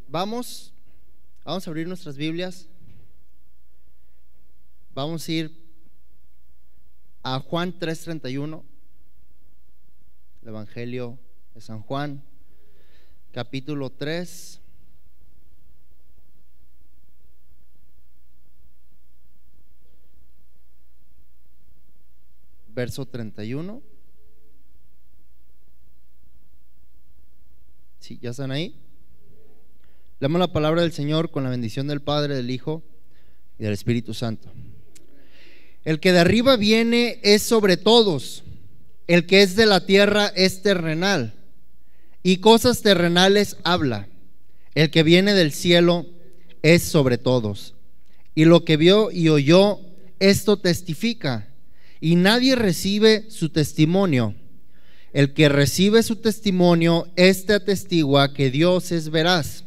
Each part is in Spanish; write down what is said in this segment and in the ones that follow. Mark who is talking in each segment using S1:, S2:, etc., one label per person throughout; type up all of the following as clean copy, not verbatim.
S1: Vamos a abrir nuestras Biblias. Vamos a ir a Juan 3:31, el Evangelio de San Juan, capítulo 3. Verso 31. ¿Sí, ya están ahí? Leemos la palabra del Señor con la bendición del Padre, del Hijo y del Espíritu Santo. El que de arriba viene es sobre todos, el que es de la tierra es terrenal, y cosas terrenales habla. El que viene del cielo es sobre todos, y lo que vio y oyó, esto testifica, y nadie recibe su testimonio. El que recibe su testimonio, este atestigua que Dios es veraz,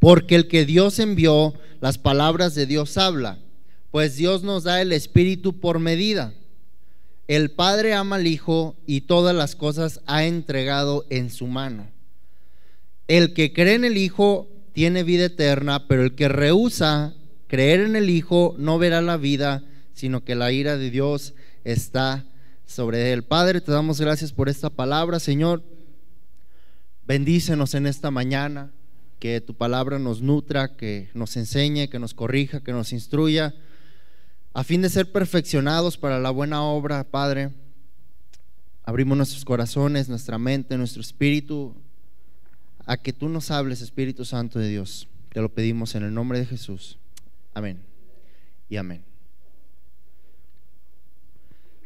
S1: porque el que Dios envió, las palabras de Dios habla, pues Dios nos da el Espíritu por medida. El Padre ama al Hijo y todas las cosas ha entregado en su mano. El que cree en el Hijo tiene vida eterna, pero el que rehúsa creer en el Hijo no verá la vida, sino que la ira de Dios está sobre él. Padre, te damos gracias por esta palabra, Señor. Bendícenos en esta mañana, que tu palabra nos nutra, que nos enseñe, que nos corrija, que nos instruya, a fin de ser perfeccionados para la buena obra. Padre, abrimos nuestros corazones, nuestra mente, nuestro espíritu, a que tú nos hables, Espíritu Santo de Dios. Te lo pedimos en el nombre de Jesús. Amén y amén.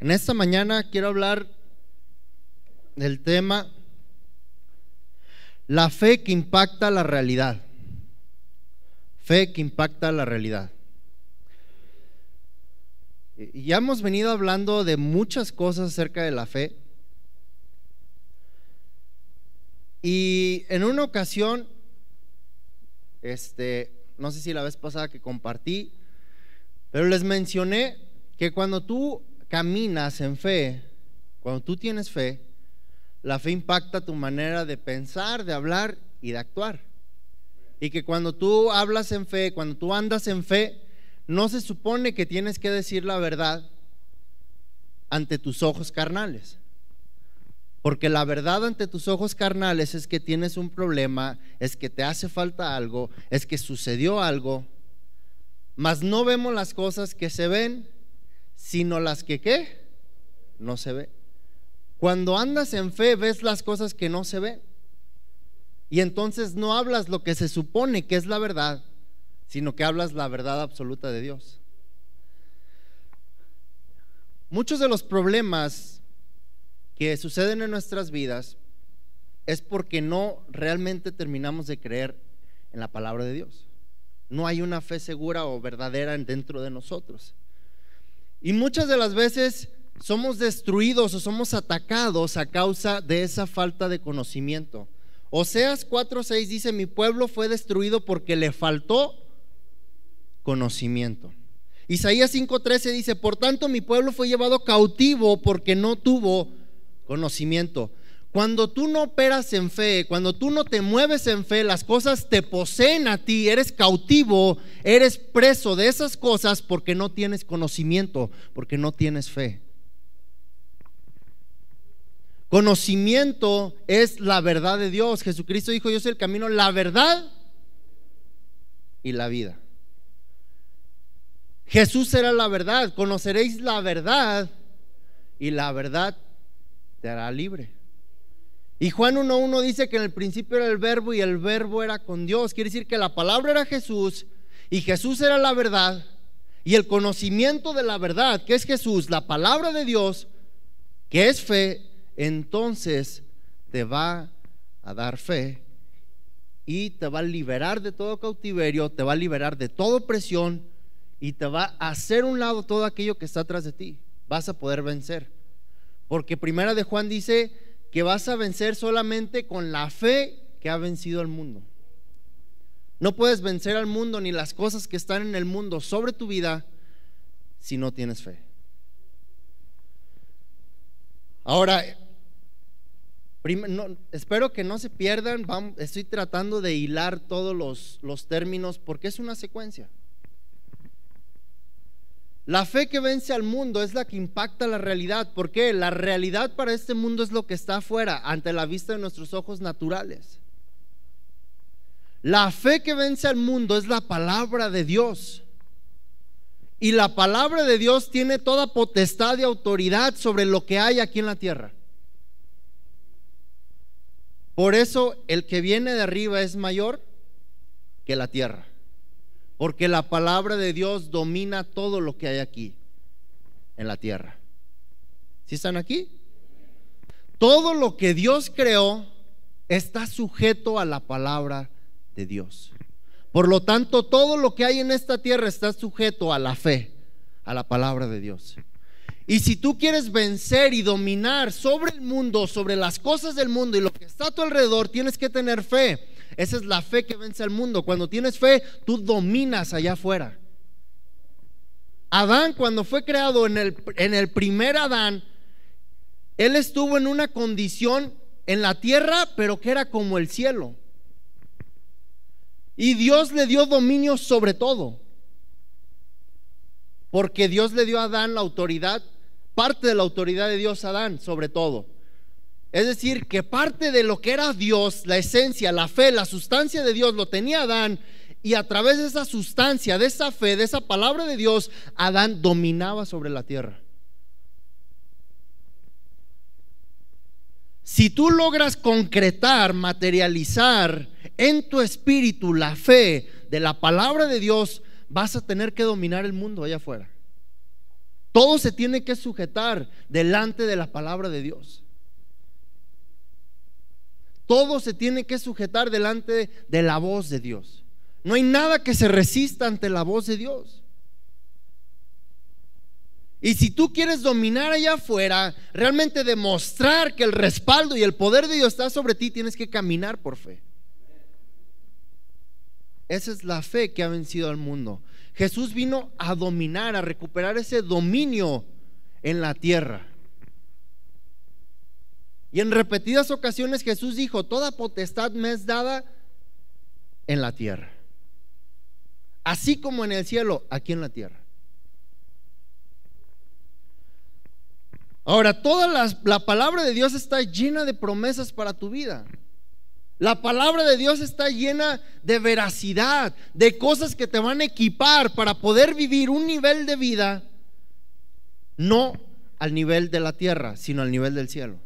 S1: En esta mañana quiero hablar del tema la fe que impacta la realidad. Fe que impacta la realidad. Y ya hemos venido hablando de muchas cosas acerca de la fe. Y en una ocasión, no sé si la vez pasada que compartí, pero les mencioné que cuando tú caminas en fe, cuando tú tienes fe, la fe impacta tu manera de pensar, de hablar y de actuar. Y que cuando tú hablas en fe, cuando tú andas en fe, no se supone que tienes que decir la verdad ante tus ojos carnales. Porque la verdad ante tus ojos carnales es que tienes un problema, es que te hace falta algo, es que sucedió algo, mas no vemos las cosas que se ven, sino las que ¿qué? No se ve. Cuando andas en fe ves las cosas que no se ven, y entonces no hablas lo que se supone que es la verdad, sino que hablas la verdad absoluta de Dios. Muchos de los problemas que suceden en nuestras vidas es porque no realmente terminamos de creer en la palabra de Dios. No hay una fe segura o verdadera dentro de nosotros. Y muchas de las veces somos destruidos o somos atacados a causa de esa falta de conocimiento. Oseas 4:6 dice: mi pueblo fue destruido porque le faltó conocimiento. Isaías 5:13 dice: por tanto mi pueblo fue llevado cautivo porque no tuvo conocimiento. Cuando tú no operas en fe, cuando tú no te mueves en fe, las cosas te poseen a ti, eres cautivo, eres preso de esas cosas porque no tienes conocimiento, porque no tienes fe. Conocimiento es la verdad de Dios. Jesucristo dijo: yo soy el camino, la verdad y la vida. Jesús era la verdad. Conoceréis la verdad y la verdad te hará libre. Y Juan 1:1 dice que en el principio era el verbo y el verbo era con Dios. Quiere decir que la palabra era Jesús y Jesús era la verdad, y el conocimiento de la verdad, que es Jesús, la palabra de Dios, que es fe, entonces te va a dar fe y te va a liberar de todo cautiverio, te va a liberar de toda opresión y te va a hacer un lado todo aquello que está atrás de ti. Vas a poder vencer, porque primera de Juan dice que vas a vencer solamente con la fe que ha vencido al mundo. No puedes vencer al mundo ni las cosas que están en el mundo sobre tu vida si no tienes fe. Ahora, Espero que no se pierdan. Estoy tratando de hilar todos los términos porque es una secuencia. La fe que vence al mundo es la que impacta la realidad. ¿Por qué? La realidad para este mundo es lo que está afuera, ante la vista de nuestros ojos naturales. La fe que vence al mundo es la palabra de Dios. Y la palabra de Dios tiene toda potestad y autoridad sobre lo que hay aquí en la tierra. Por eso el que viene de arriba es mayor que la tierra, porque la palabra de Dios domina todo lo que hay aquí en la tierra. ¿Sí están aquí? Todo lo que Dios creó está sujeto a la palabra de Dios. Por lo tanto, todo lo que hay en esta tierra está sujeto a la fe, a la palabra de Dios. Y si tú quieres vencer y dominar sobre el mundo, sobre las cosas del mundo y lo que está a tu alrededor, tienes que tener fe. Esa es la fe que vence al mundo. Cuando tienes fe, tú dominas allá afuera. Adán, cuando fue creado en el primer Adán, él estuvo en una condición en la tierra, pero que era como el cielo. Y Dios le dio dominio sobre todo, porque Dios le dio a Adán la autoridad, parte de la autoridad de Dios a Adán sobre todo. Es decir, que parte de lo que era Dios, la esencia, la fe, la sustancia de Dios lo tenía Adán, y a través de esa sustancia, de esa fe, de esa palabra de Dios, Adán dominaba sobre la tierra. Si tú logras concretar, materializar en tu espíritu la fe de la palabra de Dios, vas a tener que dominar el mundo allá afuera. Todo se tiene que sujetar delante de la palabra de Dios. Todo se tiene que sujetar delante de la voz de Dios. No hay nada que se resista ante la voz de Dios. Y si tú quieres dominar allá afuera, realmente demostrar que el respaldo y el poder de Dios está sobre ti, tienes que caminar por fe. Esa es la fe que ha vencido al mundo. Jesús vino a dominar, a recuperar ese dominio en la tierra. Y en repetidas ocasiones Jesús dijo: toda potestad me es dada en la tierra, así como en el cielo, aquí en la tierra. Ahora, la palabra de Dios está llena de promesas para tu vida. La palabra de Dios está llena de veracidad, de cosas que te van a equipar para poder vivir un nivel de vida, no al nivel de la tierra, sino al nivel del cielo.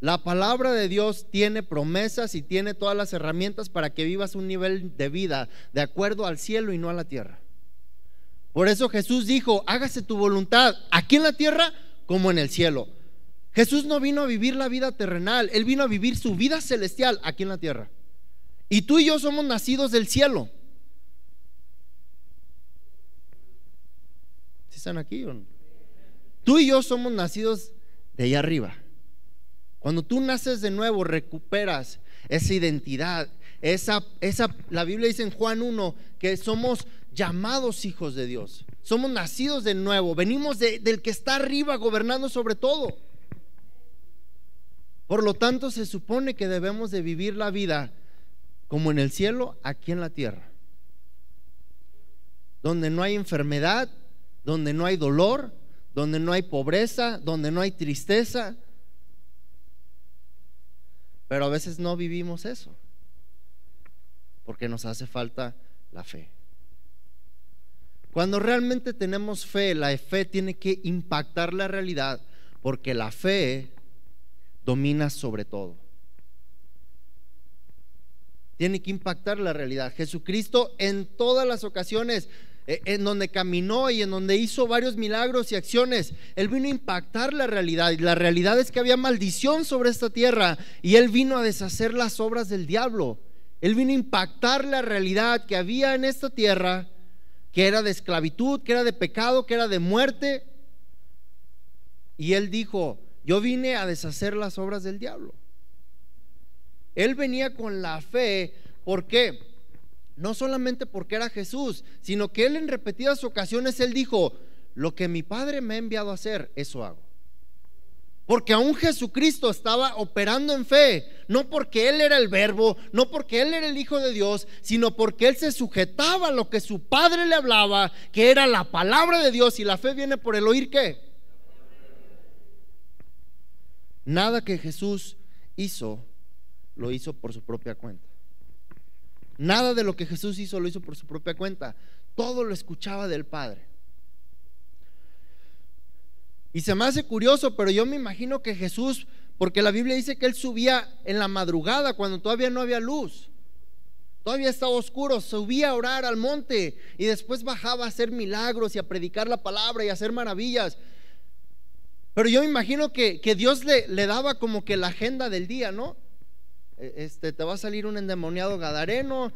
S1: La palabra de Dios tiene promesas y tiene todas las herramientas para que vivas un nivel de vida de acuerdo al cielo y no a la tierra. Por eso Jesús dijo: hágase tu voluntad aquí en la tierra como en el cielo. Jesús no vino a vivir la vida terrenal, Él vino a vivir su vida celestial aquí en la tierra. Y tú y yo somos nacidos del cielo. ¿Sí están aquí o no? Tú y yo somos nacidos de allá arriba. Cuando tú naces de nuevo, recuperas esa identidad, la Biblia dice en Juan 1 que somos llamados hijos de Dios. Somos nacidos de nuevo, venimos del que está arriba gobernando sobre todo. Por lo tanto, se supone que debemos de vivir la vida como en el cielo, aquí en la tierra, donde no hay enfermedad, donde no hay dolor, donde no hay pobreza, donde no hay tristeza. Pero a veces no vivimos eso, porque nos hace falta la fe. Cuando realmente tenemos fe, la fe tiene que impactar la realidad, porque la fe domina sobre todo. Tiene que impactar la realidad. Jesucristo, en todas las ocasiones en donde caminó y en donde hizo varios milagros y acciones, Él vino a impactar la realidad. Y la realidad es que había maldición sobre esta tierra, y Él vino a deshacer las obras del diablo. Él vino a impactar la realidad que había en esta tierra, que era de esclavitud, que era de pecado, que era de muerte. Y Él dijo: yo vine a deshacer las obras del diablo. Él venía con la fe. ¿Por qué? No solamente porque era Jesús, sino que Él en repetidas ocasiones Él dijo: lo que mi Padre me ha enviado a hacer, eso hago. Porque aún Jesucristo estaba operando en fe, no porque Él era el Verbo, no porque Él era el Hijo de Dios, sino porque Él se sujetaba a lo que su Padre le hablaba, que era la palabra de Dios. Y la fe viene por el oír, ¿qué? Nada que Jesús hizo, lo hizo por su propia cuenta. Nada de lo que Jesús hizo, lo hizo por su propia cuenta. Todo lo escuchaba del Padre. Y se me hace curioso, pero yo me imagino que Jesús, porque la Biblia dice que Él subía en la madrugada cuando todavía no había luz, todavía estaba oscuro, subía a orar al monte y después bajaba a hacer milagros y a predicar la palabra y a hacer maravillas. Pero yo me imagino que Dios le daba como que la agenda del día, ¿no? Te va a salir un endemoniado gadareno,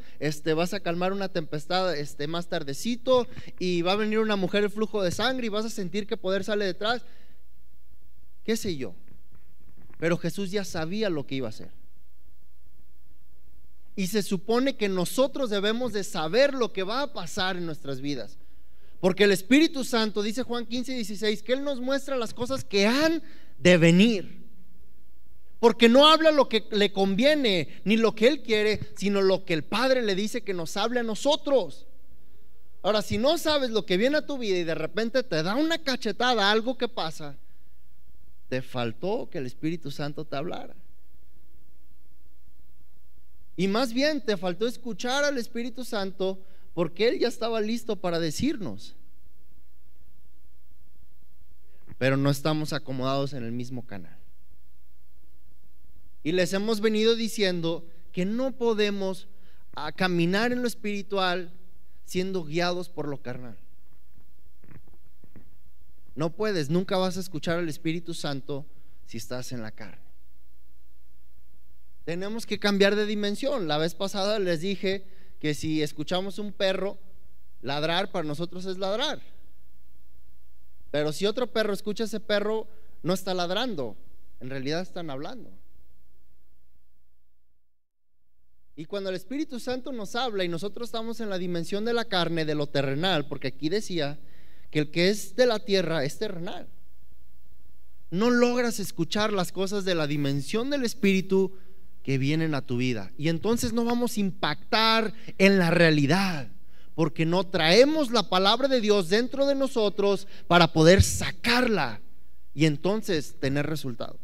S1: vas a calmar una tempestad más tardecito, y va a venir una mujer de flujo de sangre y vas a sentir que poder sale detrás, qué sé yo. Pero Jesús ya sabía lo que iba a hacer. Y se supone que nosotros debemos de saber lo que va a pasar en nuestras vidas, porque el Espíritu Santo, dice Juan 15:16, que Él nos muestra las cosas que han de venir. Porque no habla lo que le conviene ni lo que Él quiere, sino lo que el Padre le dice que nos hable a nosotros. Ahora, si no sabes lo que viene a tu vida y de repente te da una cachetada, algo que pasa, te faltó que el Espíritu Santo te hablara. Y más bien te faltó escuchar al Espíritu Santo, porque Él ya estaba listo para decirnos. Pero no estamos acomodados en el mismo canal. Y les hemos venido diciendo que no podemos caminar en lo espiritual siendo guiados por lo carnal. No puedes, nunca vas a escuchar al Espíritu Santo si estás en la carne. Tenemos que cambiar de dimensión. La vez pasada les dije que si escuchamos un perro ladrar, para nosotros es ladrar. Pero si otro perro escucha a ese perro, no está ladrando, en realidad están hablando. Y cuando el Espíritu Santo nos habla y nosotros estamos en la dimensión de la carne, de lo terrenal, porque aquí decía que el que es de la tierra es terrenal, no logras escuchar las cosas de la dimensión del Espíritu que vienen a tu vida, y entonces no vamos a impactar en la realidad, porque no traemos la palabra de Dios dentro de nosotros para poder sacarla y entonces tener resultados.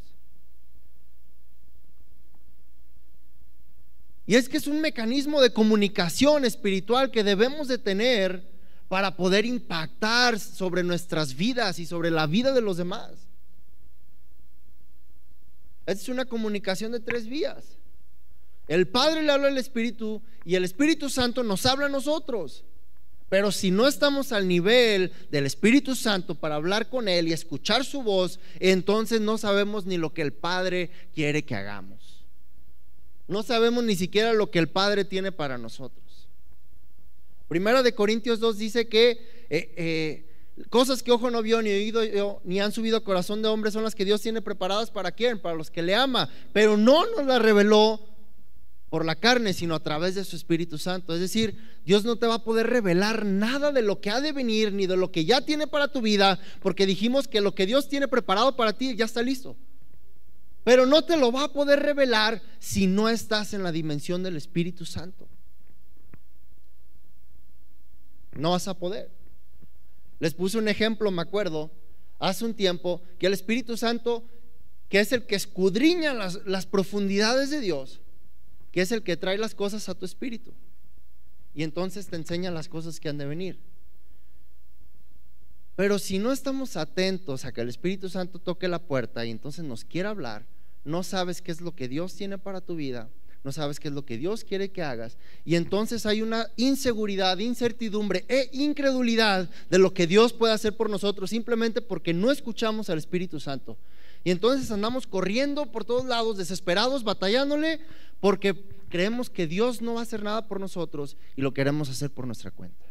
S1: Y es que es un mecanismo de comunicación espiritual que debemos de tener para poder impactar sobre nuestras vidas y sobre la vida de los demás. Es una comunicación de 3 vías. El Padre le habla al Espíritu y el Espíritu Santo nos habla a nosotros. Pero si no estamos al nivel del Espíritu Santo para hablar con Él y escuchar su voz, entonces no sabemos ni lo que el Padre quiere que hagamos. No sabemos ni siquiera lo que el Padre tiene para nosotros. Primera de Corintios 2 dice que cosas que ojo no vio, ni oído ni han subido a corazón de hombre son las que Dios tiene preparadas para quién, para los que le ama, pero no nos las reveló por la carne, sino a través de su Espíritu Santo. Es decir, Dios no te va a poder revelar nada de lo que ha de venir, ni de lo que ya tiene para tu vida, porque dijimos que lo que Dios tiene preparado para ti ya está listo. Pero no te lo va a poder revelar si no estás en la dimensión del Espíritu Santo. No vas a poder. Les puse un ejemplo, me acuerdo, hace un tiempo, que el Espíritu Santo, que es el que escudriña las profundidades de Dios, que es el que trae las cosas a tu espíritu, y entonces te enseña las cosas que han de venir. Pero si no estamos atentos a que el Espíritu Santo toque la puerta y entonces nos quiera hablar, no sabes qué es lo que Dios tiene para tu vida, no sabes qué es lo que Dios quiere que hagas, y entonces hay una inseguridad, incertidumbre e incredulidad de lo que Dios puede hacer por nosotros, simplemente porque no escuchamos al Espíritu Santo. Y entonces andamos corriendo por todos lados, desesperados, batallándole, porque creemos que Dios no va a hacer nada por nosotros y lo queremos hacer por nuestra cuenta.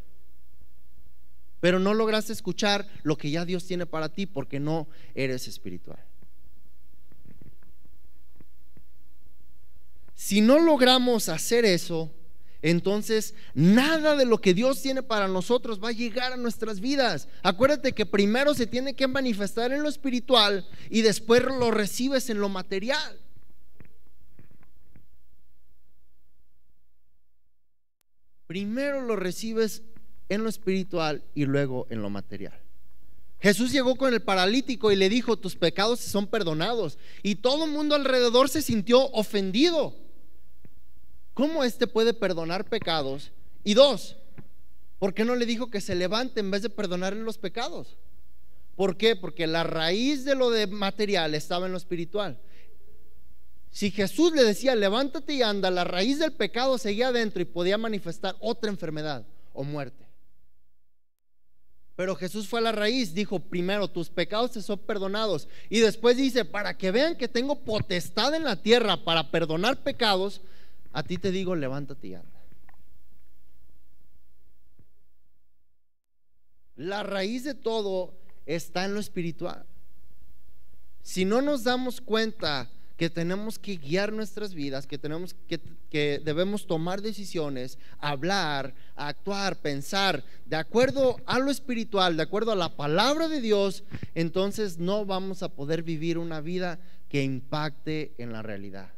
S1: Pero no lograste escuchar lo que ya Dios tiene para ti porque no eres espiritual. Si no logramos hacer eso, entonces nada de lo que Dios tiene para nosotros va a llegar a nuestras vidas. Acuérdate que primero se tiene que manifestar en lo espiritual y después lo recibes en lo material. Primero lo recibes en lo espiritual y luego en lo material. Jesús llegó con el paralítico y le dijo: tus pecados son perdonados. Y todo el mundo alrededor se sintió ofendido. ¿Cómo puede perdonar pecados? Y dos, ¿por qué no le dijo que se levante en vez de perdonarle los pecados? ¿Por qué? Porque la raíz de lo de material estaba en lo espiritual. Si Jesús le decía levántate y anda, la raíz del pecado seguía adentro y podía manifestar otra enfermedad o muerte. Pero Jesús fue a la raíz, dijo: primero tus pecados te son perdonados, y después dice: para que vean que tengo potestad en la tierra para perdonar pecados, a ti te digo levántate y anda. La raíz de todo está en lo espiritual. Si no nos damos cuenta que tenemos que guiar nuestras vidas, que debemos tomar decisiones, hablar, actuar, pensar de acuerdo a lo espiritual, de acuerdo a la palabra de Dios, entonces no vamos a poder vivir una vida que impacte en la realidad.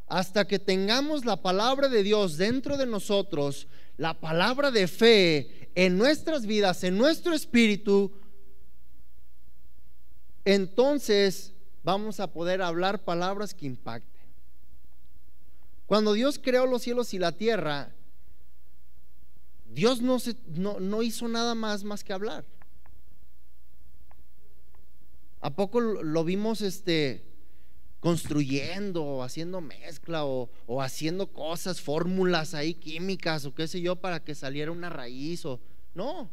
S1: Hasta que tengamos la palabra de Dios dentro de nosotros, la palabra de fe en nuestras vidas, en nuestro espíritu, entonces vamos a poder hablar palabras que impacten. Cuando Dios creó los cielos y la tierra, Dios no hizo nada más que hablar. ¿A poco lo vimos construyendo o haciendo mezcla o haciendo cosas, fórmulas ahí químicas o qué sé yo para que saliera una raíz? No,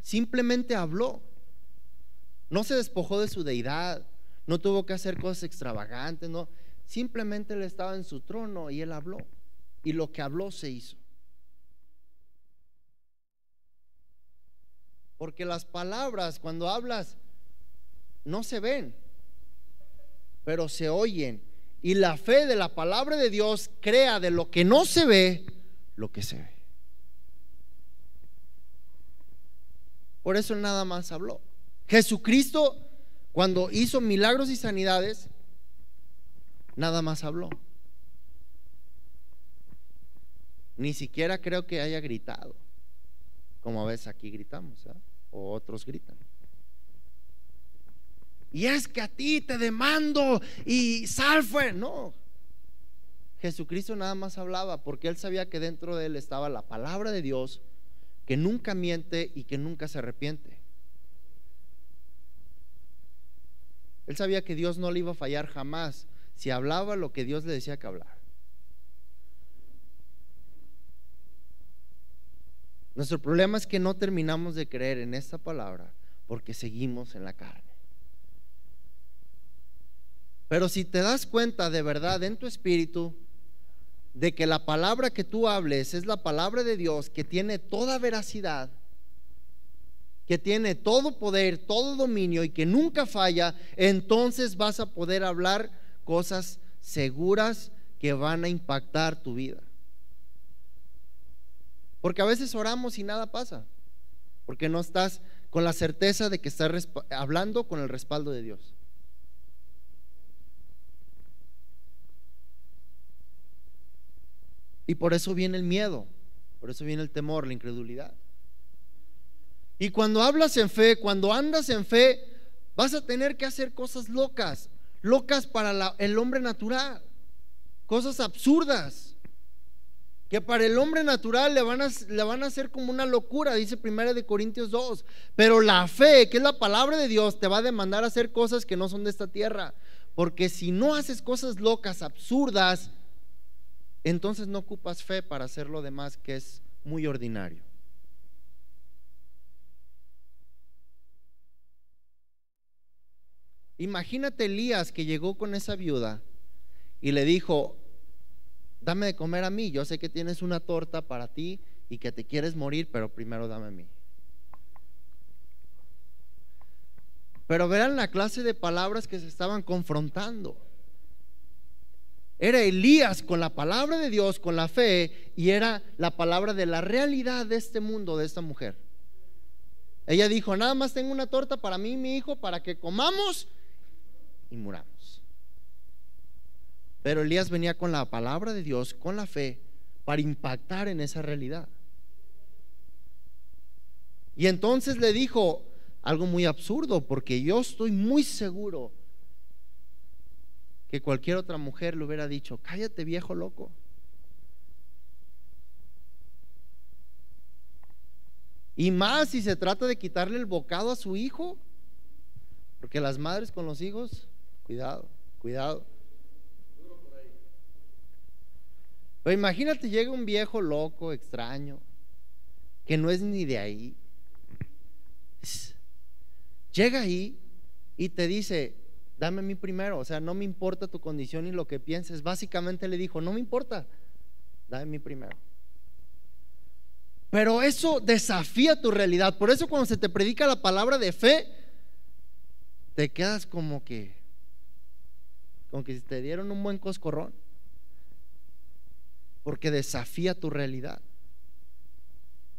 S1: simplemente habló. No se despojó de su deidad, no tuvo que hacer cosas extravagantes, no, simplemente él estaba en su trono y él habló, y lo que habló se hizo. Porque las palabras, cuando hablas, no se ven, pero se oyen, y la fe de la palabra de Dios crea de lo que no se ve lo que se ve. Por eso él nada más habló. Jesucristo, cuando hizo milagros y sanidades, nada más habló. Ni siquiera creo que haya gritado, como a veces aquí gritamos, ¿eh? O otros gritan. Y es que a ti te demando y sal fuera. No, Jesucristo nada más hablaba porque él sabía que dentro de él estaba la palabra de Dios, que nunca miente y que nunca se arrepiente. Él sabía que Dios no le iba a fallar jamás si hablaba lo que Dios le decía que hablara. Nuestro problema es que no terminamos de creer en esta palabra porque seguimos en la carne. Pero si te das cuenta de verdad en tu espíritu de que la palabra que tú hables es la palabra de Dios, que tiene toda veracidad, que tiene todo poder, todo dominio y que nunca falla, entonces vas a poder hablar cosas seguras que van a impactar tu vida. Porque a veces oramos y nada pasa, porque no estás con la certeza de que estás hablando con el respaldo de Dios. Y por eso viene el miedo, por eso viene el temor, la incredulidad. Y cuando hablas en fe, cuando andas en fe, vas a tener que hacer cosas locas para el hombre natural, cosas absurdas, que para el hombre natural le van a hacer como una locura, dice 1 Corintios 2. Pero la fe, que es la palabra de Dios, te va a demandar hacer cosas que no son de esta tierra. Porque si no haces cosas locas, absurdas, entonces no ocupas fe para hacer lo demás, que es muy ordinario. Imagínate Elías, que llegó con esa viuda y le dijo: dame de comer a mí, yo sé que tienes una torta para ti y que te quieres morir, pero primero dame a mí. Pero verán la clase de palabras que se estaban confrontando. Era Elías con la palabra de Dios, con la fe, y era la palabra de la realidad de este mundo, de esta mujer. Ella dijo: nada más tengo una torta para mí y mi hijo, para que comamos y muramos. Pero Elías venía con la palabra de Dios, con la fe, para impactar en esa realidad. Y entonces le dijo algo muy absurdo, porque yo estoy muy seguro que cualquier otra mujer le hubiera dicho: cállate, viejo loco. Y más si se trata de quitarle el bocado a su hijo, porque las madres con los hijos, cuidado, cuidado. Pero imagínate, llega un viejo loco, extraño, que no es ni de ahí. Llega ahí y te dice: dame a mí primero, o sea, no me importa tu condición y lo que pienses. Básicamente le dijo: no me importa, dame a mí primero. Pero eso desafía tu realidad. Por eso cuando se te predica la palabra de fe, te quedas como que si te dieron un buen coscorrón, porque desafía tu realidad.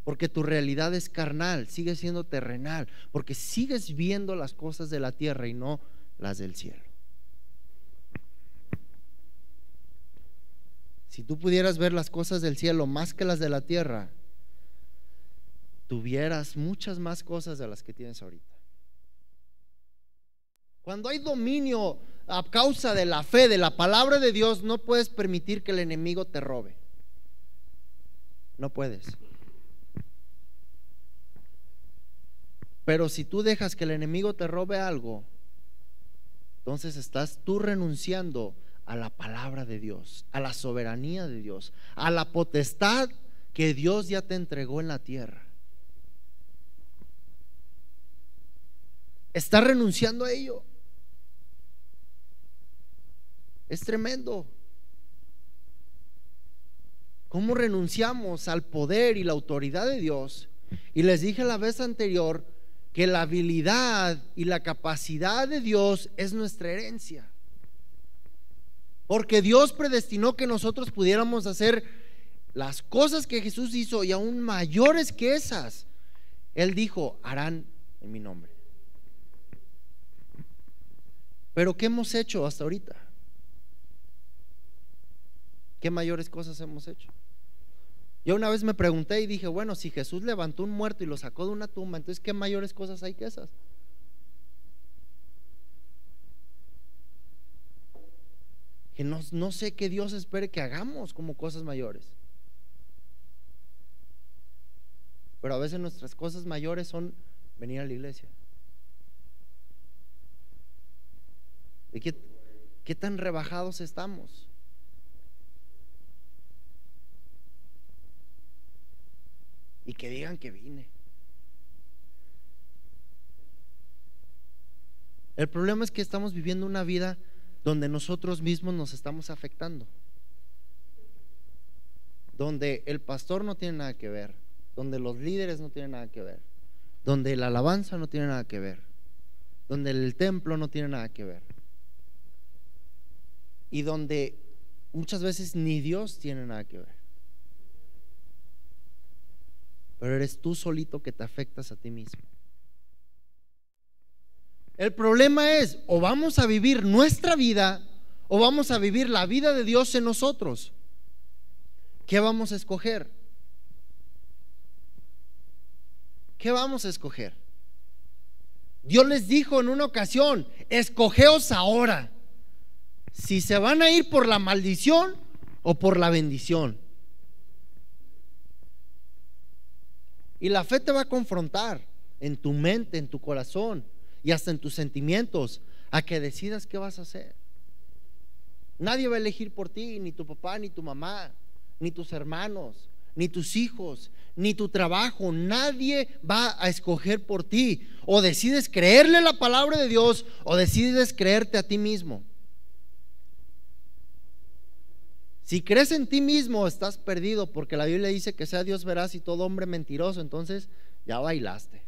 S1: Porque tu realidad es carnal, sigue siendo terrenal, porque sigues viendo las cosas de la tierra y no las del cielo. Si tú pudieras ver las cosas del cielo más que las de la tierra, tuvieras muchas más cosas de las que tienes ahorita. Cuando hay dominio a causa de la fe, de la palabra de Dios, no puedes permitir que el enemigo te robe. No puedes. Pero si tú dejas que el enemigo te robe algo, entonces estás tú renunciando a la palabra de Dios, a la soberanía de Dios, a la potestad que Dios ya te entregó en la tierra. Estás renunciando a ello. Es tremendo. ¿Cómo renunciamos al poder y la autoridad de Dios? Y les dije la vez anterior que la habilidad y la capacidad de Dios es nuestra herencia, porque Dios predestinó que nosotros pudiéramos hacer las cosas que Jesús hizo y aún mayores que esas. Él dijo: harán en mi nombre. Pero ¿qué hemos hecho hasta ahorita? ¿Qué mayores cosas hemos hecho? Yo una vez me pregunté y dije: bueno, si Jesús levantó un muerto y lo sacó de una tumba, entonces ¿qué mayores cosas hay que esas? Que no sé qué Dios espere que hagamos como cosas mayores. Pero a veces nuestras cosas mayores son venir a la iglesia. ¿Y qué tan rebajados estamos? Y que digan que vine. El problema es que estamos viviendo una vida donde nosotros mismos nos estamos afectando, donde el pastor no tiene nada que ver, donde los líderes no tienen nada que ver, donde la alabanza no tiene nada que ver, donde el templo no tiene nada que ver, y donde muchas veces ni Dios tiene nada que ver. Pero eres tú solito que te afectas a ti mismo. El problema es: o vamos a vivir nuestra vida o vamos a vivir la vida de Dios en nosotros. ¿Qué vamos a escoger? ¿Qué vamos a escoger? Dios les dijo en una ocasión: escogeos ahora si se van a ir por la maldición o por la bendición. Y la fe te va a confrontar en tu mente, en tu corazón y hasta en tus sentimientos, a que decidas qué vas a hacer. Nadie va a elegir por ti, ni tu papá, ni tu mamá, ni tus hermanos, ni tus hijos, ni tu trabajo. Nadie va a escoger por ti. O decides creerle la palabra de Dios o decides creerte a ti mismo. Si crees en ti mismo, estás perdido, porque la Biblia dice que sea Dios veraz y todo hombre mentiroso. Entonces ya bailaste.